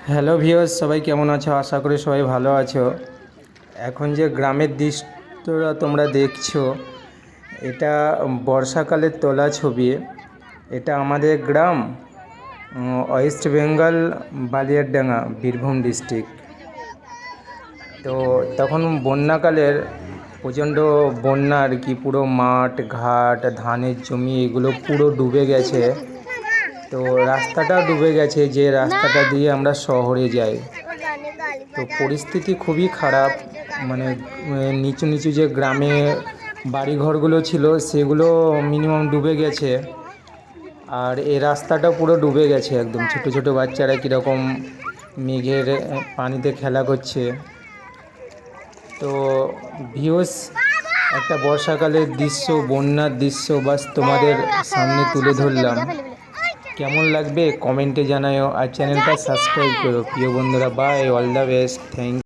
Hello viewers, সবাই কেমন আছো? আশা করি সবাই ভালো আছো। এখন যে গ্রামের দৃশ্যটা তোমরা দেখছো, এটা বর্ষাকালের তোলা ছবি। এটা আমাদের গ্রাম, ওয়েস্ট বেঙ্গল, বালিয়ারডাঙ্গা, বীরভূম ডিস্ট্রিক্ট। তো তখন বন্যাকালের প্রচণ্ড বন্যা আর কি, পুরো মাঠ ঘাট ধানের জমি এগুলো পুরো ডুবে গেছে। তো রাস্তাটাও ডুবে গেছে, যে রাস্তাটা দিয়ে আমরা শহরে যাই। তো পরিস্থিতি খুবই খারাপ, মানে নিচু নিচু যে গ্রামে বাড়িঘরগুলো ছিল সেগুলো মিনিমাম ডুবে গেছে। আর এই রাস্তাটা পুরো ডুবে গেছে একদম। ছোট ছোট বাচ্চারা কীরকম মেঘের পানিতে খেলা করছে। তো ভিউস, একটা বর্ষাকালের দৃশ্য, বন্যার দৃশ্য বাস তোমাদের সামনে তুলে ধরলাম। কেমন লাগবে কমেন্টে জানাও, আর চ্যানেলটা সাবস্ক্রাইব করো প্রিয় বন্ধুরা। Bye, all the best, thank